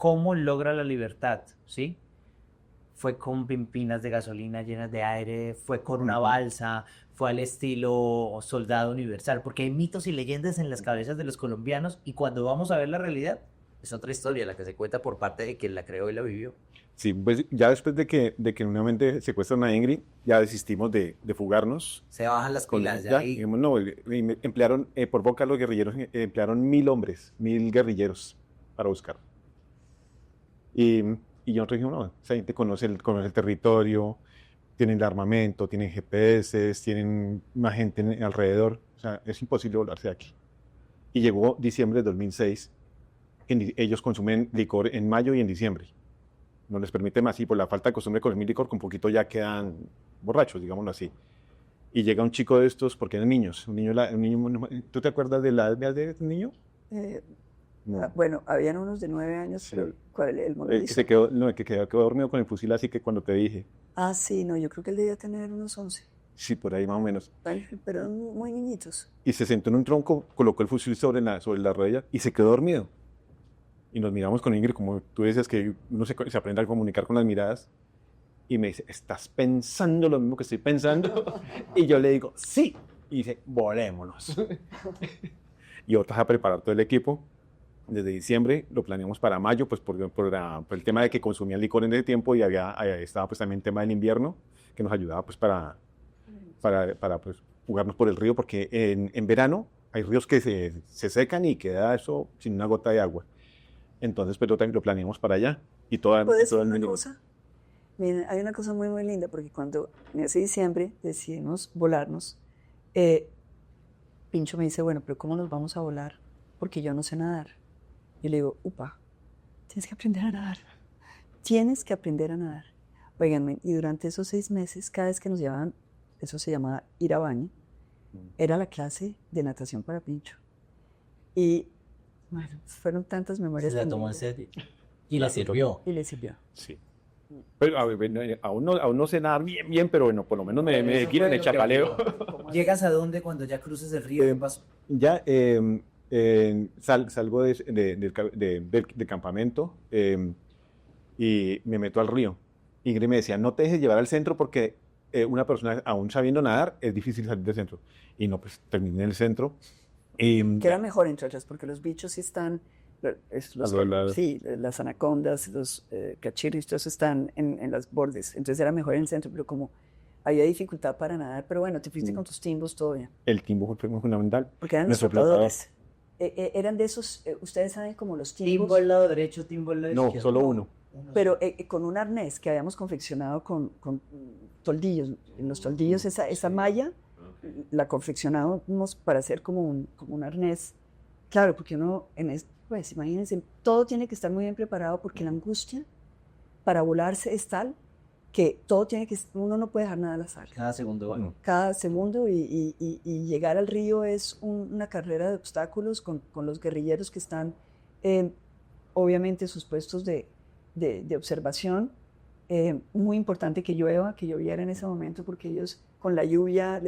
cómo logra la libertad, ¿sí? Fue con pimpinas de gasolina llenas de aire, fue con una balsa, fue al estilo soldado universal, porque hay mitos y leyendas en las cabezas de los colombianos y cuando vamos a ver la realidad, es otra historia la que se cuenta por parte de quien la creó y la vivió. Sí, pues ya después de que nuevamente secuestran a Ingrid, ya desistimos de fugarnos. Se bajan las pilas, ya Ya, ahí. dijimos, no, emplearon, por boca los guerrilleros, emplearon 1.000 hombres, 1.000 guerrilleros para buscar. Y, y nosotros dijimos, no, esa gente conoce el territorio, tienen el armamento, tienen GPS, tienen más gente alrededor, o sea, es imposible volarse de aquí. Y llegó diciembre de 2006, que ellos consumen licor en mayo y en diciembre. No les permite más y por la falta de costumbre de consumir licor, con poquito ya quedan borrachos, digámoslo así. Y llega un chico de estos, porque eran niños, ¿tú te acuerdas de la edad de este niño? Eh, No. bueno, habían unos de 9 años, Sí. pero ¿cuál el Que movedizo? se quedó, no, que quedó dormido con el fusil, así que cuando te dije, Ah, sí, no, yo creo que él debía tener unos 11, sí, por ahí más o menos. pero muy niñitos. Y se sentó en un tronco, colocó el fusil sobre la rodilla y se quedó dormido. Y nos miramos con Ingrid, como tú decías, que uno se aprende a comunicar con las miradas. Y me dice, ¿estás pensando lo mismo que estoy pensando? Y yo le digo, sí. Y dice, volémonos. Y otras a preparar todo el equipo. Desde diciembre lo planeamos para mayo, pues por el tema de que consumían licor en ese tiempo y estaba pues también el tema del invierno, que nos ayudaba pues para pues, jugarnos por el río, porque en verano hay ríos que se secan y queda eso sin una gota de agua. Entonces pues también lo planeamos para allá. Y ¿Puedo decir todo el una mundo. cosa? Miren, hay una cosa muy, muy linda, porque cuando en ese diciembre decidimos volarnos, Pincho me dice, bueno, pero ¿cómo nos vamos a volar? Porque yo no sé nadar. Yo le digo, upa, tienes que aprender a nadar. Tienes que aprender a nadar. Óiganme, y durante esos 6 meses, cada vez que nos llevaban, eso se llamaba ir a baño, era la clase de natación para Pincho. Y bueno, fueron tantas memorias. Se la tan tomó en lindas. serio. Y le sirvió. Y le sirvió. Sí. Pero aún no sé nadar bien, bien, pero bueno, por lo menos me quieren el chapaleo. ¿Llegas a dónde cuando ya cruzas el río? ¿Qué pasó? Ya salgo del campamento y me meto al río. Ingrid me decía, no te dejes llevar al centro porque una persona, aún sabiendo nadar, es difícil salir del centro. Y no, pues terminé en el centro. Y, Que era mejor, entre otras, porque los bichos sí están, sí, las anacondas, los cachirris, todos están en los bordes. Entonces era mejor en el centro, pero como había dificultad para nadar, pero bueno, te fuiste con tus timbos, todo bien. El timbo fue fundamental. Porque eran los flotadores. Eran de esos, ustedes saben como los timbos. Timbo al lado derecho, timbo al lado izquierdo. No, solo uno. Pero con un arnés que habíamos confeccionado con toldillos. En los toldillos esa malla la confeccionábamos para hacer como un arnés. Claro, porque uno, pues imagínense, todo tiene que estar muy bien preparado porque la angustia para volarse es tal que uno no puede dejar nada al azar. Cada segundo va. Cada segundo y llegar al río es una carrera de obstáculos con los guerrilleros que están obviamente en sus puestos de observación. Muy importante que lloviera en ese momento porque ellos con la lluvia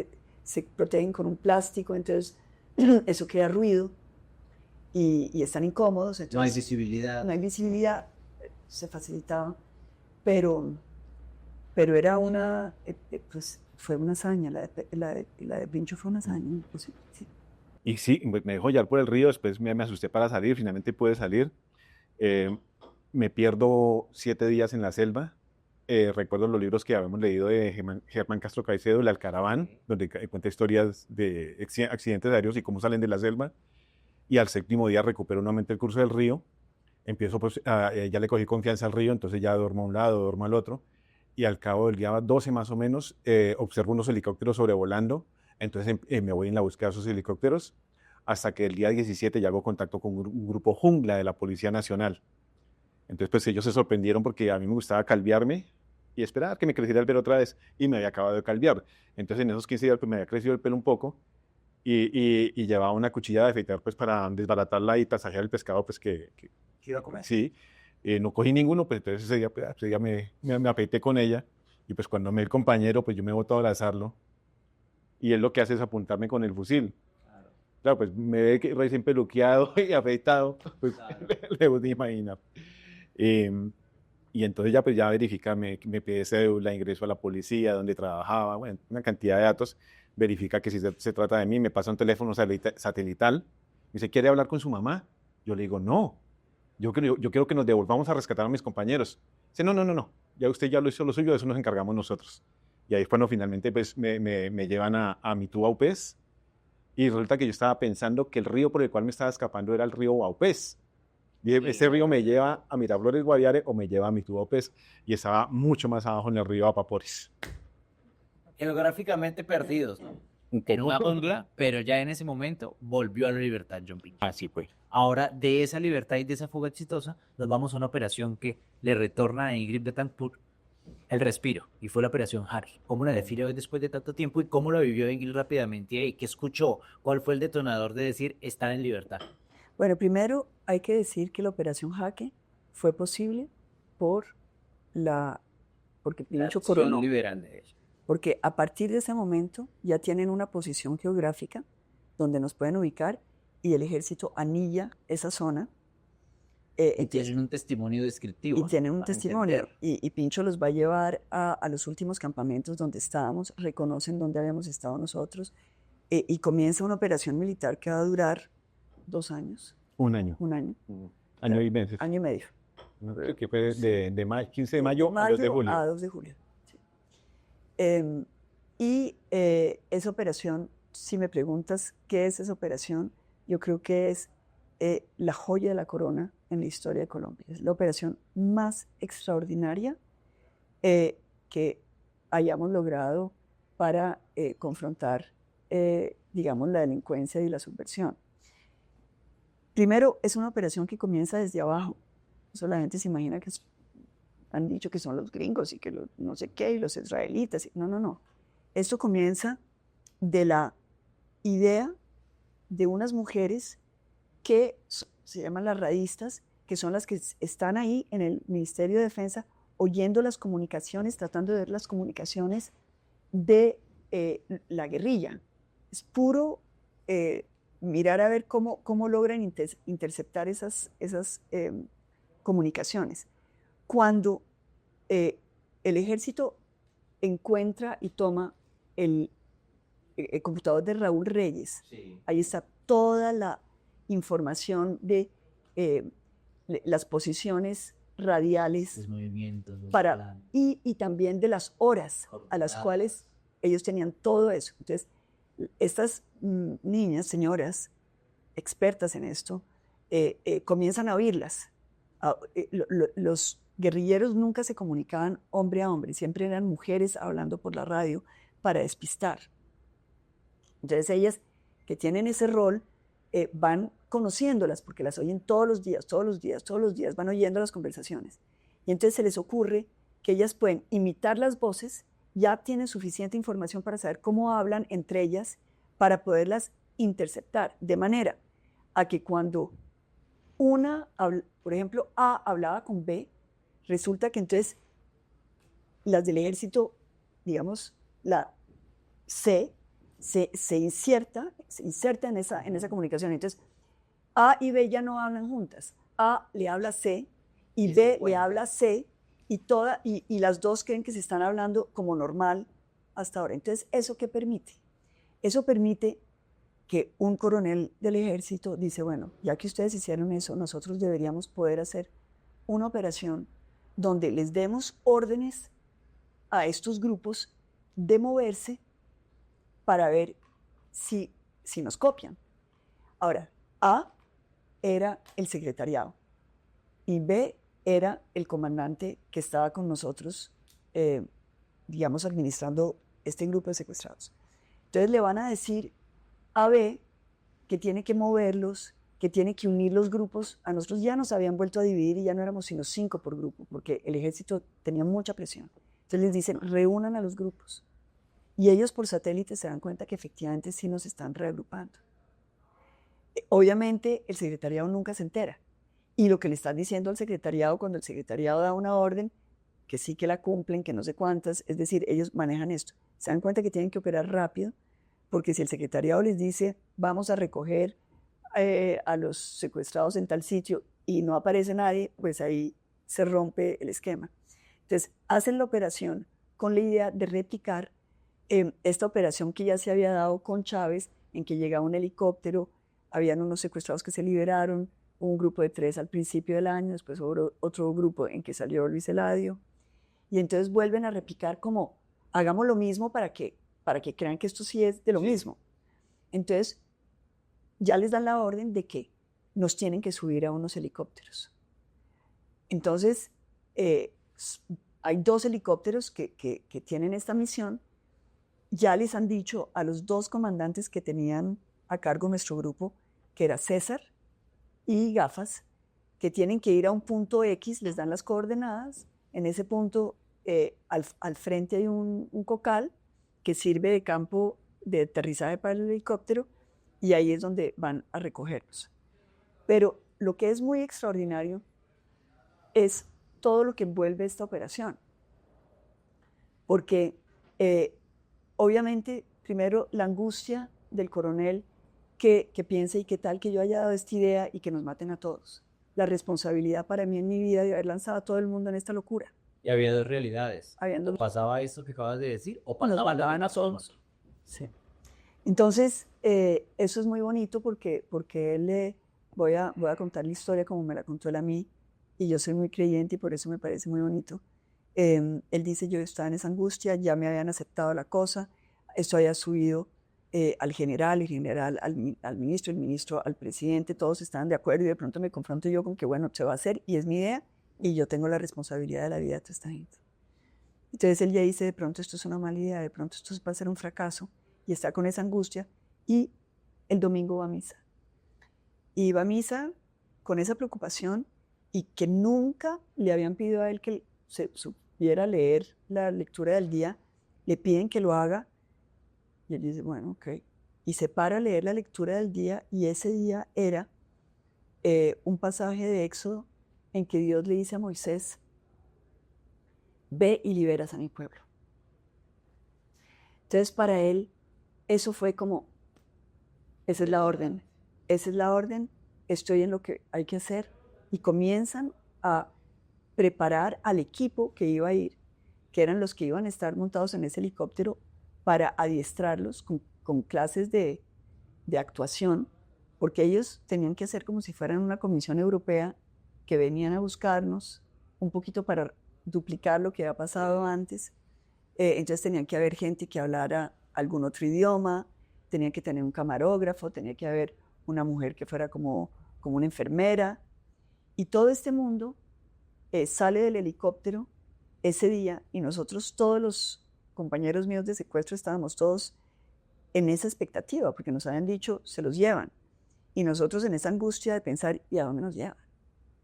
se protegen con un plástico, entonces eso crea ruido y están incómodos. Entonces, No hay visibilidad. No hay visibilidad, se facilitaba, pero era pues fue una hazaña, la de Pincho fue una hazaña. Pues, sí. Y sí, me dejó llevar por el río, después me asusté para salir, finalmente pude salir. Me pierdo 7 días en la selva. Recuerdo los libros que habíamos leído de Germán Castro Caicedo, El Alcaraván, donde cuenta historias de accidentes aéreos y cómo salen de la selva. Y al 7.º día recupero nuevamente el curso del río. Empiezo, pues, ya le cogí confianza al río, entonces ya duermo a un lado, duermo al otro. Y al cabo del día 12 más o menos, observo unos helicópteros sobrevolando. Entonces me voy en la búsqueda de esos helicópteros hasta que el día 17 ya hago contacto con un grupo jungla de la Policía Nacional. Entonces, pues ellos se sorprendieron porque a mí me gustaba calviarme y esperar que me creciera el pelo otra vez y me había acabado de calviar. Entonces, en esos 15 días pues, me había crecido el pelo un poco y llevaba una cuchilla de afeitar pues para desbaratarla y tasajear el pescado pues que iba a comer. Sí, no cogí ninguno, pues entonces ese día me afeité con ella y pues cuando me ve el compañero pues yo me boto a abrazarlo y él lo que hace es apuntarme con el fusil. Claro, pues me ve que recién peluqueado y afeitado, pues le voy a imaginar. Y entonces ya pues ya verifica, me pide cédula, ingreso a la policía, donde trabajaba, bueno, una cantidad de datos, verifica que si se trata de mí, me pasa un teléfono satelital, me dice, ¿quiere hablar con su mamá? Yo le digo, no, yo quiero que nos devolvamos a rescatar a mis compañeros. Dice, no, no, no, no, ya usted ya lo hizo lo suyo, de eso nos encargamos nosotros. Y ahí cuando finalmente pues me llevan a mi tuba UPES, y resulta que yo estaba pensando que el río por el cual me estaba escapando era el río Baupés. Y ese río me lleva a Miraflores Guaviare o me lleva a Mitubopes, y estaba mucho más abajo en el río Apapores. Geográficamente perdidos, ¿no? En una jungla, pero ya en ese momento volvió a la libertad John Pincho. Así fue. Ahora, de esa libertad y de esa fuga exitosa, nos vamos a una operación que le retorna a Ingrid Betancourt el respiro, y fue la operación Harry. ¿Cómo la define hoy después de tanto tiempo y cómo la vivió Ingrid rápidamente ahí? ¿Qué escuchó? ¿Cuál fue el detonador de decir estar en libertad? Bueno, primero hay que decir que la operación Jaque fue posible porque Pincho coronó. Liberal de ella. Porque a partir de ese momento ya tienen una posición geográfica donde nos pueden ubicar y el ejército anilla esa zona. Y tienen un testimonio descriptivo. Y tienen un testimonio. Y Pincho los va a llevar a los últimos campamentos donde estábamos, reconocen dónde habíamos estado nosotros, y comienza una operación militar que va a durar 2 años. Un año. Un año. Año y meses. Año y medio. Que fue de 15 de mayo a 2 de julio. A 2 de julio. Sí. Esa operación, si me preguntas qué es esa operación, yo creo que es la joya de la corona en la historia de Colombia. Es la operación más extraordinaria que hayamos logrado para confrontar, digamos, la delincuencia y la subversión. Primero, es una operación que comienza desde abajo. Eso la gente se imagina que han dicho que son los gringos y que no sé qué, y los israelitas. No, no, no. Esto comienza de la idea de unas mujeres que se llaman las radistas, que son las que están ahí en el Ministerio de Defensa oyendo las comunicaciones, tratando de ver las comunicaciones de la guerrilla. Es puro mirar a ver cómo logran interceptar esas comunicaciones. Cuando el ejército encuentra y toma el computador de Raúl Reyes, sí, ahí está toda la información de las posiciones radiales, los movimientos, y también de las horas a las cuales ellos tenían todo eso. Entonces, estas niñas, señoras, expertas en esto, comienzan a oírlas. Los guerrilleros nunca se comunicaban hombre a hombre, siempre eran mujeres hablando por la radio para despistar. Entonces ellas, que tienen ese rol, van conociéndolas porque las oyen todos los días, van oyendo las conversaciones. Y entonces se les ocurre que ellas pueden imitar las voces, ya tienen suficiente información para saber cómo hablan entre ellas para poderlas interceptar, de manera a que cuando una, por ejemplo, A hablaba con B, resulta que entonces las del ejército, digamos, la C, se inserta en esa comunicación. Entonces, A y B ya no hablan juntas. A le habla a C y B le habla a C, y las dos creen que se están hablando como normal hasta ahora. Entonces, ¿eso qué permite? Eso permite que un coronel del ejército dice, bueno, ya que ustedes hicieron eso, nosotros deberíamos poder hacer una operación donde les demos órdenes a estos grupos de moverse para ver si nos copian. Ahora, A era el secretariado y B era el comandante que estaba con nosotros, digamos, administrando este grupo de secuestrados. Entonces le van a decir a B que tiene que moverlos, que tiene que unir los grupos. A nosotros ya nos habían vuelto a dividir y ya no éramos sino 5 por grupo, porque el ejército tenía mucha presión. Entonces les dicen, reúnan a los grupos. Y ellos por satélite se dan cuenta que efectivamente sí nos están reagrupando. Obviamente el secretariado nunca se entera. Y lo que le están diciendo al secretariado cuando el secretariado da una orden, que sí que la cumplen, que no sé cuántas, es decir, ellos manejan esto. Se dan cuenta que tienen que operar rápido, porque si el secretariado les dice, vamos a recoger a los secuestrados en tal sitio y no aparece nadie, pues ahí se rompe el esquema. Entonces, hacen la operación con la idea de replicar esta operación que ya se había dado con Chávez, en que llegaba un helicóptero, habían unos secuestrados que se liberaron, un grupo de 3 al principio del año, después otro grupo en que salió Luis Eladio, y entonces vuelven a replicar como, hagamos lo mismo para que crean que esto sí es de lo mismo. Entonces, ya les dan la orden de que nos tienen que subir a unos helicópteros. Entonces, hay 2 helicópteros que tienen esta misión. Ya les han dicho a los 2 comandantes que tenían a cargo nuestro grupo, que era César y Gafas, que tienen que ir a un punto X, les dan las coordenadas. En ese punto, al frente hay un cocal que sirve de campo de aterrizaje para el helicóptero, y ahí es donde van a recogerlos. Pero lo que es muy extraordinario es todo lo que envuelve esta operación. Porque obviamente, primero, la angustia del coronel que piense y qué tal que yo haya dado esta idea y que nos maten a todos. La responsabilidad para mí en mi vida de haber lanzado a todo el mundo en esta locura. Y había 2 realidades. Habiendo... ¿Pasaba esto que acabas de decir o nos pasaba mataban a todos? Sí. Entonces, eso es muy bonito porque él voy a contar la historia como me la contó él a mí, y yo soy muy creyente y por eso me parece muy bonito. Él dice, yo estaba en esa angustia, ya me habían aceptado la cosa, esto había subido al general, el general al ministro, el ministro al presidente, todos estaban de acuerdo, y de pronto me confronto yo con que bueno, se va a hacer y es mi idea y yo tengo la responsabilidad de la vida de toda esta gente. Entonces él ya dice, de pronto esto es una mala idea, de pronto esto va a ser un fracaso, y está con esa angustia, y el domingo va a misa. Y va a misa con esa preocupación, y que nunca le habían pedido a él que se supiera leer la lectura del día, le piden que lo haga, y él dice, bueno, ok. Y se para a leer la lectura del día, y ese día era un pasaje de Éxodo en que Dios le dice a Moisés, ve y liberas a mi pueblo. Entonces para él eso fue como, esa es la orden, estoy en lo que hay que hacer, y comienzan a preparar al equipo que iba a ir, que eran los que iban a estar montados en ese helicóptero, para adiestrarlos con clases de actuación, porque ellos tenían que hacer como si fueran una comisión europea que venían a buscarnos un poquito para duplicar lo que había pasado antes. Entonces tenían que haber gente que hablara algún otro idioma, tenía que tener un camarógrafo, tenía que haber una mujer que fuera como una enfermera, y todo este mundo sale del helicóptero ese día, y nosotros, todos los compañeros míos de secuestro, estábamos todos en esa expectativa, porque nos habían dicho, se los llevan, y nosotros en esa angustia de pensar, ¿y a dónde nos llevan?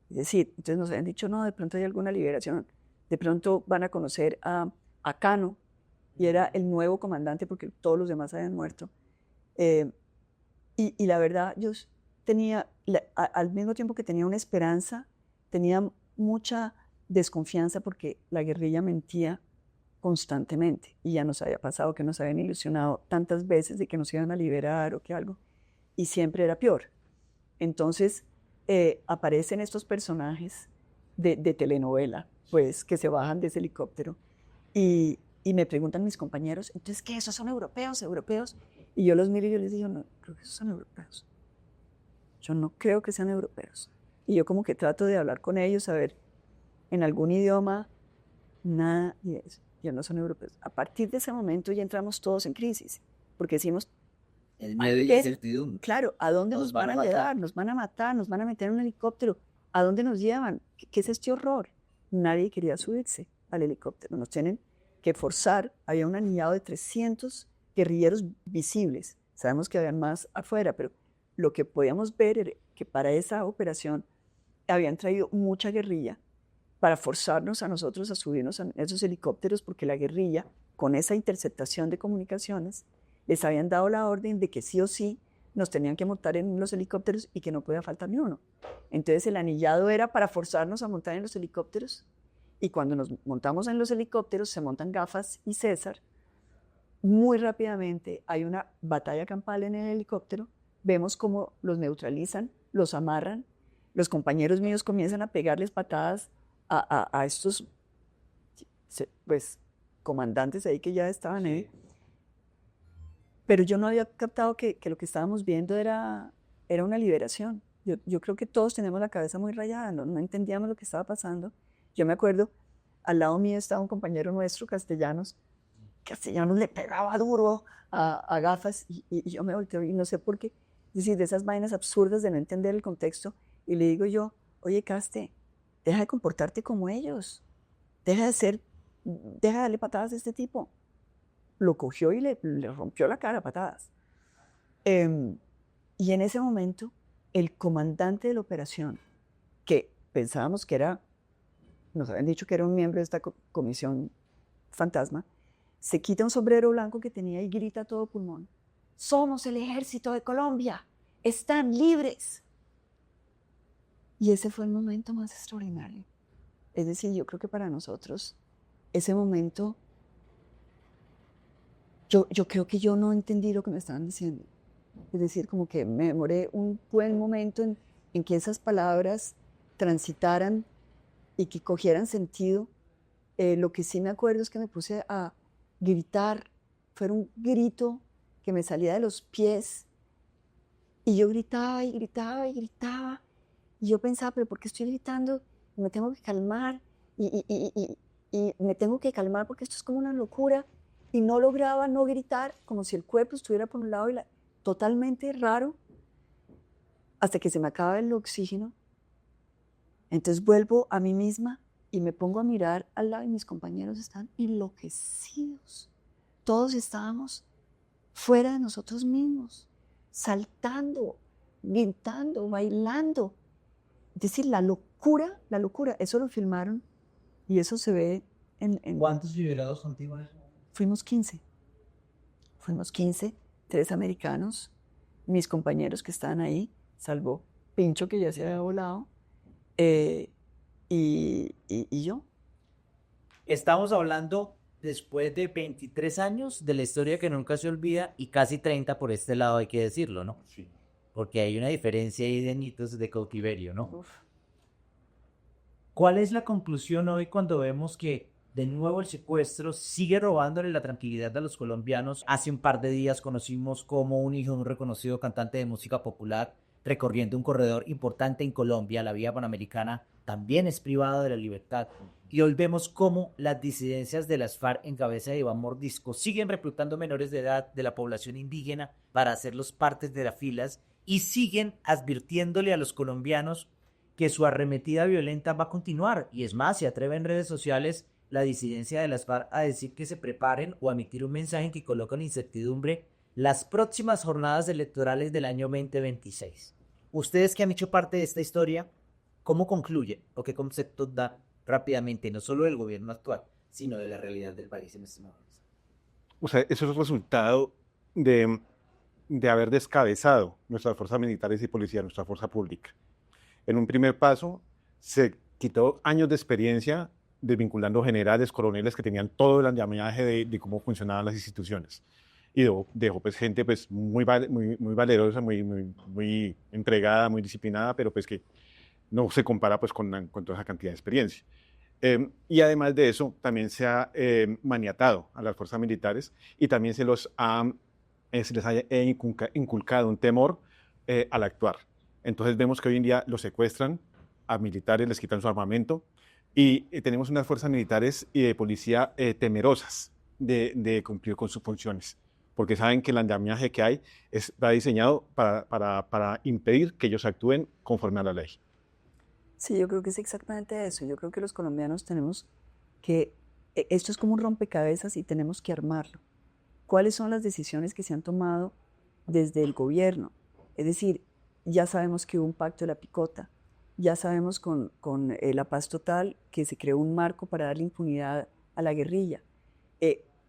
Es decir, entonces nos habían dicho, no, de pronto hay alguna liberación, de pronto van a conocer a Cano, y era el nuevo comandante porque todos los demás habían muerto. Y la verdad, yo tenía, al mismo tiempo que tenía una esperanza, tenía mucha desconfianza, porque la guerrilla mentía constantemente, y ya nos había pasado que nos habían ilusionado tantas veces de que nos iban a liberar o que algo, y siempre era peor. Entonces aparecen estos personajes de telenovela, pues, que se bajan de ese helicóptero, y me preguntan mis compañeros, entonces, ¿qué? ¿Esos son europeos? Y yo los miro y yo les digo, no, creo que esos son europeos. Yo no creo que sean europeos. Y yo como que trato de hablar con ellos, a ver, en algún idioma, nada de eso. Ellos no son europeos. A partir de ese momento ya entramos todos en crisis, porque decimos, el medio de incertidumbre. Claro, ¿a dónde nos van a llevar? Nos van a matar, nos van a meter en un helicóptero. ¿A dónde nos llevan? ¿Qué es este horror? Nadie quería subirse al helicóptero. Nos tienen que forzar. Había un anillado de 300 guerrilleros visibles. Sabemos que habían más afuera, pero lo que podíamos ver era que para esa operación habían traído mucha guerrilla para forzarnos a nosotros a subirnos a esos helicópteros, porque la guerrilla, con esa interceptación de comunicaciones, les habían dado la orden de que sí o sí nos tenían que montar en los helicópteros y que no podía faltar ni uno. Entonces el anillado era para forzarnos a montar en los helicópteros, y cuando nos montamos en los helicópteros, se montan Gafas y César, muy rápidamente hay una batalla campal en el helicóptero, vemos cómo los neutralizan, los amarran, los compañeros míos comienzan a pegarles patadas a estos pues, comandantes ahí que ya estaban ahí. Pero yo no había captado que lo que estábamos viendo era una liberación. Yo creo que todos tenemos la cabeza muy rayada, no entendíamos lo que estaba pasando. Yo me acuerdo, al lado mío estaba un compañero nuestro, Castellanos le pegaba duro a Gafas y yo me volteo y no sé por qué, es decir, de esas vainas absurdas de no entender el contexto, y le digo yo, oye Caste, deja de comportarte como ellos, deja de darle patadas a este tipo. Lo cogió y le rompió la cara a patadas. Y en ese momento, el comandante de la operación, que pensábamos que nos habían dicho que era un miembro de esta comisión fantasma, se quita un sombrero blanco que tenía y grita a todo pulmón: somos el ejército de Colombia, están libres. Y ese fue el momento más extraordinario. Es decir, yo creo que para nosotros, ese momento, yo creo que yo no entendí lo que me estaban diciendo. Es decir, como que me demoré un buen momento en que esas palabras transitaran y que cogieran sentido. Lo que sí me acuerdo es que me puse a gritar. Fue un grito que me salía de los pies. Y yo gritaba y gritaba y gritaba. Y yo pensaba, pero ¿por qué estoy gritando? Me tengo que calmar. Y me tengo que calmar porque esto es como una locura. Y no lograba no gritar, como si el cuerpo estuviera por un lado y totalmente raro, hasta que se me acaba el oxígeno. Entonces vuelvo a mí misma y me pongo a mirar al lado y mis compañeros están enloquecidos. Todos estábamos fuera de nosotros mismos, saltando, gritando, bailando. Es decir, la locura, eso lo filmaron y eso se ve en ¿Cuántos liberados contigo en ese momento? Fuimos 15, 3 americanos, mis compañeros que estaban ahí, salvo Pincho, que ya se había volado, y yo. Estamos hablando, después de 23 años, de la historia que nunca se olvida, y casi 30 por este lado, hay que decirlo, ¿no? Sí. Porque hay una diferencia ahí de añitos de cautiverio, ¿no? Uf. ¿Cuál es la conclusión hoy cuando vemos que de nuevo el secuestro sigue robándole la tranquilidad a los colombianos? Hace un par de días conocimos cómo un hijo de un reconocido cantante de música popular, recorriendo un corredor importante en Colombia, la vía panamericana, también es privado de la libertad. Y hoy vemos cómo las disidencias de las FARC en cabeza de Iván Mordisco siguen reclutando menores de edad de la población indígena para hacerlos partes de las filas y siguen advirtiéndole a los colombianos que su arremetida violenta va a continuar. Y es más, se atreve en redes sociales la disidencia de las FARC a decir que se preparen o a emitir un mensaje que coloca en incertidumbre las próximas jornadas electorales del año 2026. Ustedes que han hecho parte de esta historia, ¿cómo concluyen o qué conceptos dan rápidamente, no solo del gobierno actual, sino de la realidad del país en este momento? O sea, eso es el resultado de haber descabezado nuestras fuerzas militares y policías, nuestra fuerza pública. En un primer paso, se quitó años de experiencia desvinculando generales, coroneles que tenían todo el andamiaje de cómo funcionaban las instituciones. Y dejó pues, gente pues, muy valerosa, muy entregada, muy disciplinada, pero pues, que no se compara pues, con toda esa cantidad de experiencia. Y además de eso, también se ha maniatado a las fuerzas militares y también se les ha inculcado un temor al actuar. Entonces vemos que hoy en día los secuestran a militares, les quitan su armamento y tenemos unas fuerzas militares y de policía temerosas de cumplir con sus funciones, porque saben que el andamiaje que hay está diseñado para impedir que ellos actúen conforme a la ley. Sí, yo creo que es exactamente eso. Yo creo que los colombianos tenemos que, esto es como un rompecabezas y tenemos que armarlo. ¿Cuáles son las decisiones que se han tomado desde el gobierno? Es decir, ya sabemos que hubo un pacto de la picota, ya sabemos con la paz total que se creó un marco para darle impunidad a la guerrilla.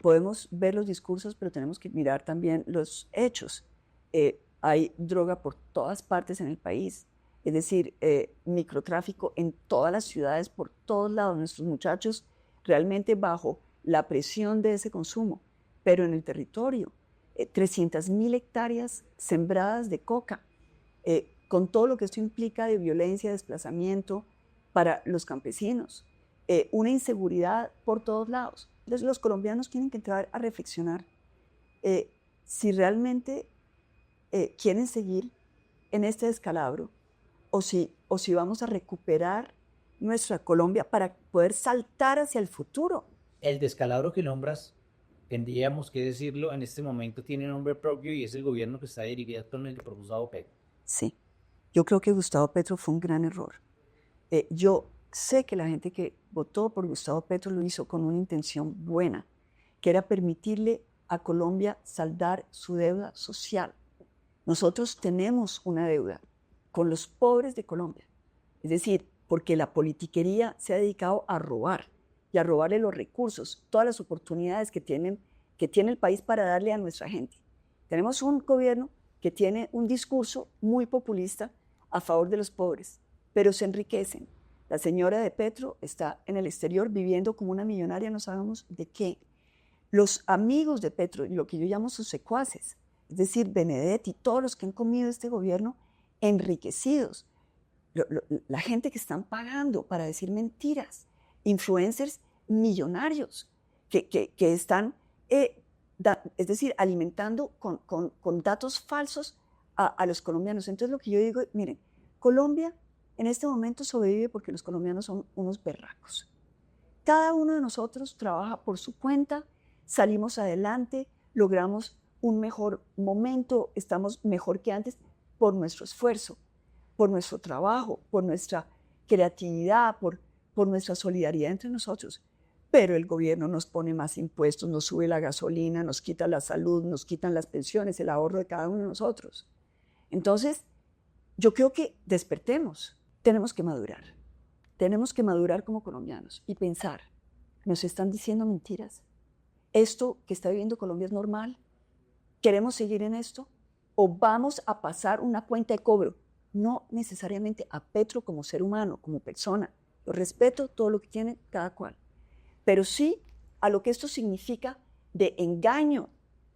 Podemos ver los discursos, pero tenemos que mirar también los hechos. Hay droga por todas partes en el país. Es decir, microtráfico en todas las ciudades, por todos lados. Nuestros muchachos realmente bajo la presión de ese consumo, pero en el territorio, 300.000 hectáreas sembradas de coca, con todo lo que esto implica de violencia, desplazamiento para los campesinos. una inseguridad por todos lados. Entonces los colombianos tienen que entrar a reflexionar si realmente quieren seguir en este descalabro o si vamos a recuperar nuestra Colombia para poder saltar hacia el futuro. El descalabro que nombras, tendríamos que decirlo, en este momento tiene nombre propio y es el gobierno que está dirigido actualmente por Gustavo Petro. Sí, yo creo que Gustavo Petro fue un gran error. Yo sé que la gente que votó por Gustavo Petro lo hizo con una intención buena, que era permitirle a Colombia saldar su deuda social. Nosotros tenemos una deuda con los pobres de Colombia. Es decir, porque la politiquería se ha dedicado a robar y a robarle los recursos, todas las oportunidades que tiene el país para darle a nuestra gente. Tenemos un gobierno que tiene un discurso muy populista a favor de los pobres, pero se enriquecen. La señora de Petro está en el exterior viviendo como una millonaria, no sabemos de qué. Los amigos de Petro, lo que yo llamo sus secuaces, es decir, Benedetti, todos los que han comido este gobierno, enriquecidos. La gente que están pagando para decir mentiras, influencers millonarios que están, es decir, alimentando con datos falsos a los colombianos. Entonces lo que yo digo, miren, Colombia en este momento sobrevive porque los colombianos son unos berracos. Cada uno de nosotros trabaja por su cuenta, salimos adelante, logramos un mejor momento, estamos mejor que antes por nuestro esfuerzo, por nuestro trabajo, por nuestra creatividad, por nuestra solidaridad entre nosotros. Pero el gobierno nos pone más impuestos, nos sube la gasolina, nos quita la salud, nos quitan las pensiones, el ahorro de cada uno de nosotros. Entonces, yo creo que despertemos, tenemos que madurar como colombianos y pensar, nos están diciendo mentiras. ¿Esto que está viviendo Colombia es normal? ¿Queremos seguir en esto? ¿O vamos a pasar una cuenta de cobro? No necesariamente a Petro como ser humano, como persona. Yo respeto todo lo que tiene cada cual. Pero sí a lo que esto significa de engaño,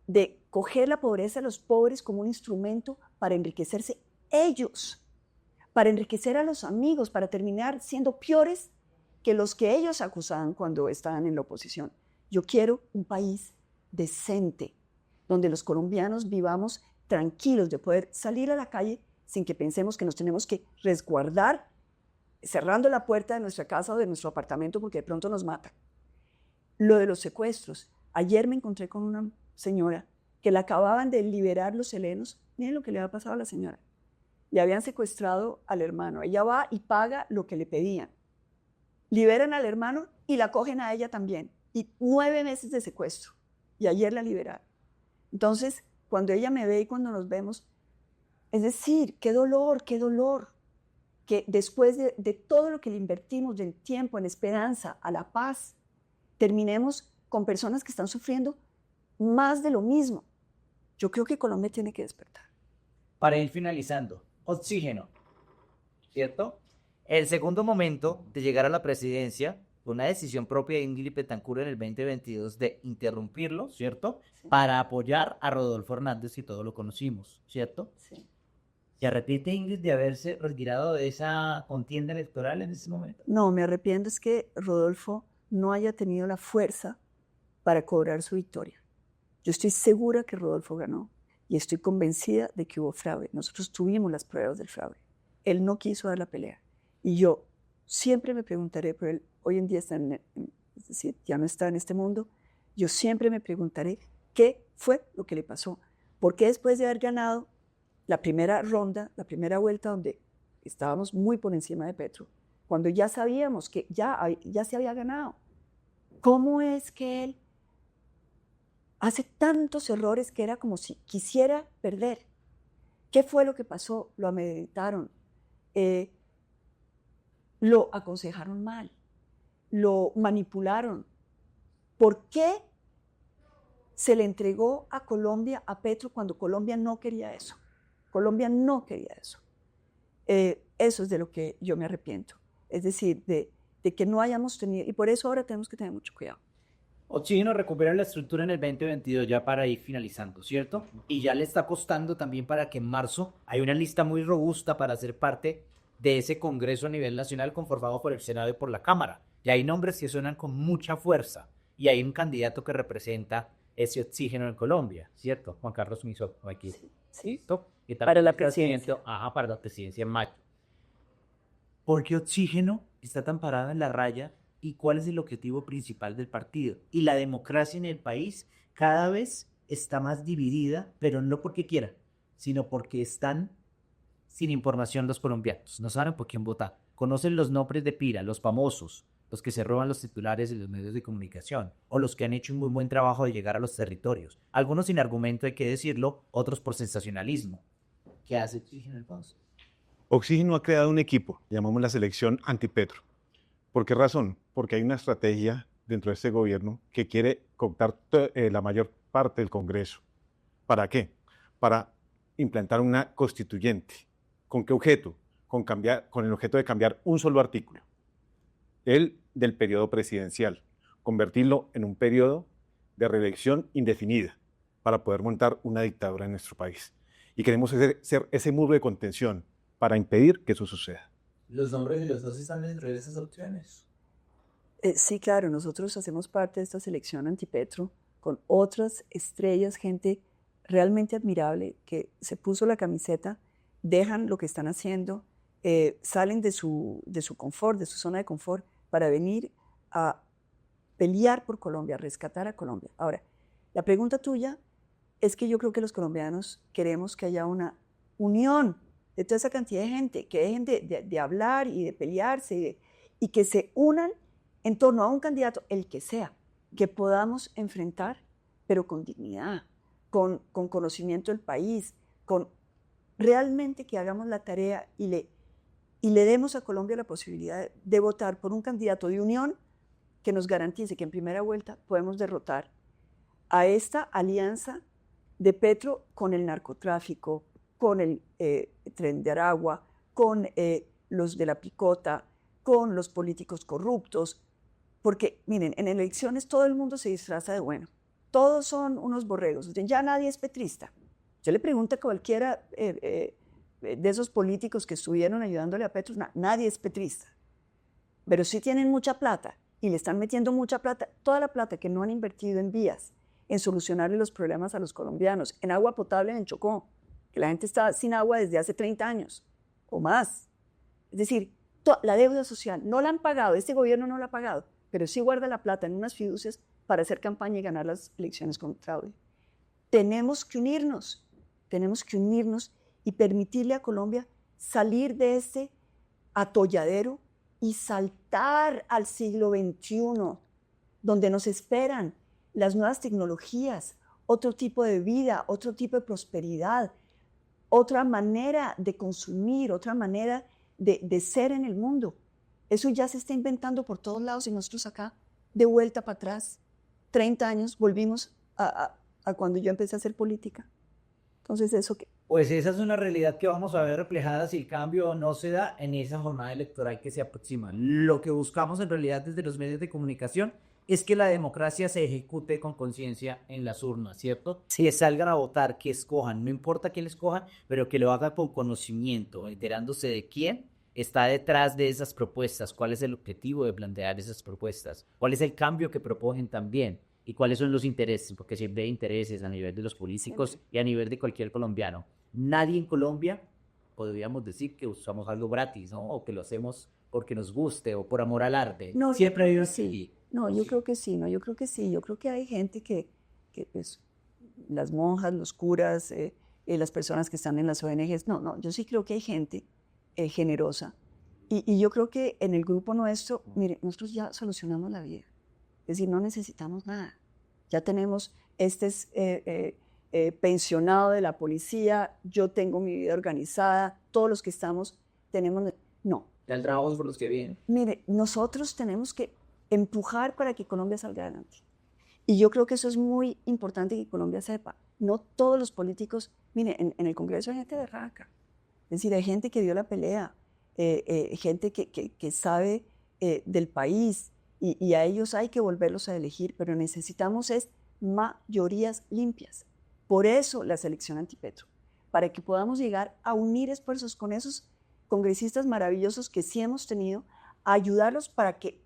de coger la pobreza de los pobres como un instrumento para enriquecerse ellos, para enriquecer a los amigos, para terminar siendo peores que los que ellos acusaban cuando estaban en la oposición. Yo quiero un país decente, donde los colombianos vivamos tranquilos de poder salir a la calle sin que pensemos que nos tenemos que resguardar cerrando la puerta de nuestra casa o de nuestro apartamento porque de pronto nos matan. Lo de los secuestros. Ayer me encontré con una señora que la acababan de liberar los helenos. Miren lo que le había pasado a la señora. Le habían secuestrado al hermano. Ella va y paga lo que le pedían. Liberan al hermano y la cogen a ella también. Y 9 meses de secuestro. Y ayer la liberaron. Entonces, cuando ella me ve y cuando nos vemos, es decir, qué dolor, que después de todo lo que le invertimos, del tiempo, en esperanza, a la paz, terminemos con personas que están sufriendo más de lo mismo. Yo creo que Colombia tiene que despertar. Para ir finalizando, oxígeno, ¿cierto? El segundo momento de llegar a la presidencia fue una decisión propia de Ingrid Betancourt en el 2022 de interrumpirlo, ¿cierto? Sí. Para apoyar a Rodolfo Hernández y todos lo conocimos, ¿cierto? Sí. ¿Se arrepiente Ingrid de haberse retirado de esa contienda electoral en ese momento? No, me arrepiento es que Rodolfo no haya tenido la fuerza para cobrar su victoria. Yo estoy segura que Rodolfo ganó y estoy convencida de que hubo fraude. Nosotros tuvimos las pruebas del fraude. Él no quiso dar la pelea. Y yo siempre me preguntaré, pero él hoy en día está es decir, ya no está en este mundo, yo siempre me preguntaré qué fue lo que le pasó. ¿Por qué después de haber ganado la primera ronda, la primera vuelta donde estábamos muy por encima de Petro, cuando ya sabíamos que ya se había ganado, cómo es que él hace tantos errores que era como si quisiera perder? ¿Qué fue lo que pasó? Lo amedrentaron, lo aconsejaron mal, lo manipularon. ¿Por qué se le entregó a Colombia, a Petro, cuando Colombia no quería eso? Colombia no quería eso. Eso es de lo que yo me arrepiento. Es decir, de que no hayamos tenido, y por eso ahora tenemos que tener mucho cuidado. Oxígeno recupera la estructura en el 2022 ya para ir finalizando, ¿cierto? Y ya le está costando también para que en marzo hay una lista muy robusta para ser parte de ese congreso a nivel nacional conformado por el Senado y por la Cámara. Y hay nombres que suenan con mucha fuerza. Y hay un candidato que representa ese oxígeno en Colombia, ¿cierto? Juan Carlos Miso, aquí. Sí. ¿Listo? Y Para la presidencia. Ajá, para la presidencia en mayo. ¿Por qué oxígeno está tan parado en la raya? ¿Y cuál es el objetivo principal del partido? Y la democracia en el país cada vez está más dividida, pero no porque quiera, sino porque están sin información los colombianos. No saben por quién votar. Conocen los nombres de pila, los famosos, los que se roban los titulares de los medios de comunicación, o los que han hecho un muy buen trabajo de llegar a los territorios. Algunos sin argumento, hay que decirlo, otros por sensacionalismo. ¿Qué hace Oxígeno el país? Oxígeno ha creado un equipo, llamamos la selección Antipetro. ¿Por qué razón? Porque hay una estrategia dentro de este gobierno que quiere cooptar la mayor parte del Congreso. ¿Para qué? Para implantar una constituyente. ¿Con qué objeto? Con el objeto de cambiar un solo artículo, el del periodo presidencial, convertirlo en un periodo de reelección indefinida para poder montar una dictadura en nuestro país. Y queremos ser ese muro de contención para impedir que eso suceda. ¿Los nombres de los dos están dentro de esas opciones? Sí, claro, nosotros hacemos parte de esta selección Antipetro con otras estrellas, gente realmente admirable que se puso la camiseta, dejan lo que están haciendo, salen de su confort, de su zona de confort, para venir a pelear por Colombia, a rescatar a Colombia. Ahora, la pregunta tuya es que yo creo que los colombianos queremos que haya una unión de toda esa cantidad de gente, que dejen de hablar y de pelearse y que se unan en torno a un candidato, el que sea, que podamos enfrentar, pero con dignidad, con conocimiento del país, con realmente que hagamos la tarea y le demos a Colombia la posibilidad de votar por un candidato de unión que nos garantice que en primera vuelta podemos derrotar a esta alianza de Petro con el narcotráfico, con el Tren de Aragua, con los de la picota, con los políticos corruptos, porque miren, en elecciones todo el mundo se disfraza de bueno, todos son unos borregos, ya nadie es petrista. Yo le pregunto a cualquiera de esos políticos que estuvieron ayudándole a Petro, nadie es petrista, pero sí tienen mucha plata y le están metiendo mucha plata, toda la plata que no han invertido en vías, en solucionarle los problemas a los colombianos, en agua potable en Chocó, que la gente está sin agua desde hace 30 años o más. Es decir, la deuda social no la han pagado, este gobierno no la ha pagado, pero sí guarda la plata en unas fiducias para hacer campaña y ganar las elecciones con fraude. Tenemos que unirnos y permitirle a Colombia salir de este atolladero y saltar al siglo XXI, donde nos esperan las nuevas tecnologías, otro tipo de vida, otro tipo de prosperidad, otra manera de consumir, otra manera de ser en el mundo. Eso ya se está inventando por todos lados y nosotros acá, de vuelta para atrás, 30 años, volvimos a cuando yo empecé a hacer política. Entonces, ¿eso qué? Pues esa es una realidad que vamos a ver reflejada si el cambio no se da en esa jornada electoral que se aproxima. Lo que buscamos en realidad desde los medios de comunicación es que la democracia se ejecute con conciencia en las urnas, ¿cierto? Que salgan a votar, que escojan, no importa quién escojan, pero que lo hagan con conocimiento, enterándose de quién está detrás de esas propuestas, cuál es el objetivo de plantear esas propuestas, cuál es el cambio que proponen también y cuáles son los intereses, porque siempre hay intereses a nivel de los políticos y a nivel de cualquier colombiano. Nadie en Colombia podríamos decir que usamos algo gratis, ¿no? O que lo hacemos porque nos guste o por amor al arte. No, siempre hay sí. No, yo creo que sí, yo creo que sí. Yo creo que hay gente que pues, las monjas, los curas, las personas que están en las ONGs, yo sí creo que hay gente generosa. Y yo creo que en el grupo nuestro, mire, nosotros ya solucionamos la vida. Es decir, no necesitamos nada. Ya tenemos, pensionado de la policía, yo tengo mi vida organizada, todos los que estamos tenemos... No. Ya el trabajo por los que vienen. Mire, nosotros tenemos que empujar para que Colombia salga adelante. Y yo creo que eso es muy importante que Colombia sepa. No todos los políticos, mire, en el Congreso hay gente de raca. Es decir, hay gente que dio la pelea, gente que sabe del país y a ellos hay que volverlos a elegir, pero necesitamos mayorías limpias. Por eso la selección Antipetro, para que podamos llegar a unir esfuerzos con esos congresistas maravillosos que sí hemos tenido, a ayudarlos para que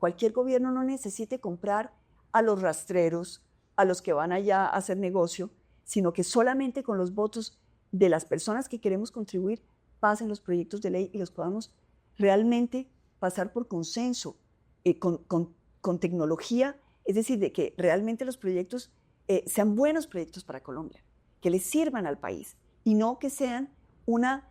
cualquier gobierno no necesite comprar a los rastreros, a los que van allá a hacer negocio, sino que solamente con los votos de las personas que queremos contribuir pasen los proyectos de ley y los podamos realmente pasar por consenso, con tecnología, es decir, de que realmente los proyectos sean buenos proyectos para Colombia, que les sirvan al país y no que sean una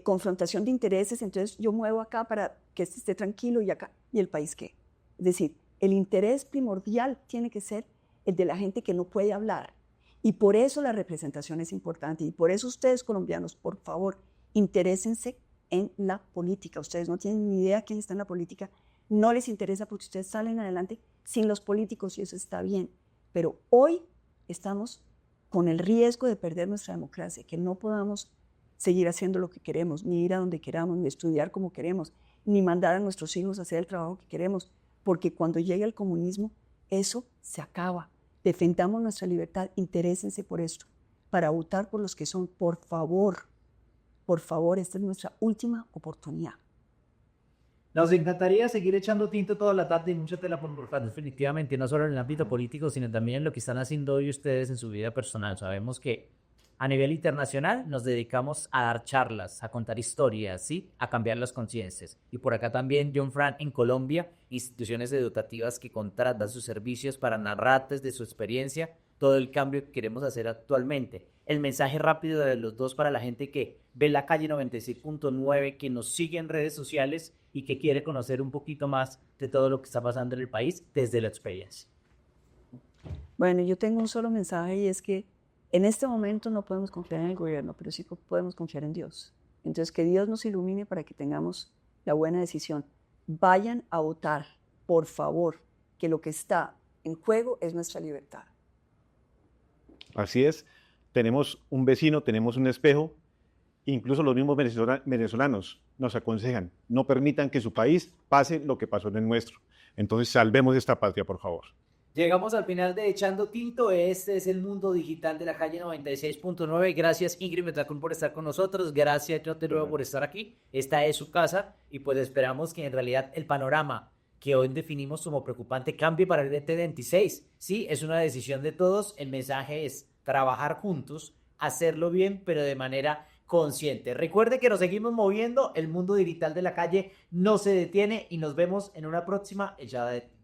confrontación de intereses, entonces yo muevo acá para que este esté tranquilo y acá, ¿y el país qué? Es decir, el interés primordial tiene que ser el de la gente que no puede hablar. Y por eso la representación es importante. Y por eso ustedes, colombianos, por favor, interésense en la política. Ustedes no tienen ni idea quién está en la política. No les interesa porque ustedes salen adelante sin los políticos y eso está bien. Pero hoy estamos con el riesgo de perder nuestra democracia, que no podamos seguir haciendo lo que queremos, ni ir a donde queramos, ni estudiar como queremos, ni mandar a nuestros hijos a hacer el trabajo que queremos, porque cuando llegue el comunismo, eso se acaba. Defendamos nuestra libertad, interésense por esto, para votar por los que son, por favor, esta es nuestra última oportunidad. Nos encantaría seguir echando tinto toda la tarde y mucha tela por cortar, definitivamente, no solo en el ámbito político, sino también en lo que están haciendo hoy ustedes en su vida personal. Sabemos que a nivel internacional nos dedicamos a dar charlas, a contar historias, ¿sí? A cambiar las conciencias. Y por acá también, John Fran, en Colombia, instituciones educativas que contratan sus servicios para narrar desde su experiencia todo el cambio que queremos hacer actualmente. El mensaje rápido de los dos para la gente que ve la calle 96.9, que nos sigue en redes sociales y que quiere conocer un poquito más de todo lo que está pasando en el país desde la experiencia. Bueno, yo tengo un solo mensaje y es que en este momento no podemos confiar en el gobierno, pero sí podemos confiar en Dios. Entonces, que Dios nos ilumine para que tengamos la buena decisión. Vayan a votar, por favor, que lo que está en juego es nuestra libertad. Así es, tenemos un vecino, tenemos un espejo, incluso los mismos venezolanos nos aconsejan, no permitan que su país pase lo que pasó en el nuestro. Entonces, salvemos esta patria, por favor. Llegamos al final de Echando Tinto. Este es el mundo digital de la calle 96.9. Gracias, Ingrid Metacún, por estar con nosotros. Gracias, yo te luego por estar aquí. Esta es su casa y pues esperamos que en realidad el panorama que hoy definimos como preocupante cambie para el 2026. Sí, es una decisión de todos. El mensaje es trabajar juntos, hacerlo bien, pero de manera consciente. Recuerde que nos seguimos moviendo. El mundo digital de la calle no se detiene y nos vemos en una próxima Echada de Tinto.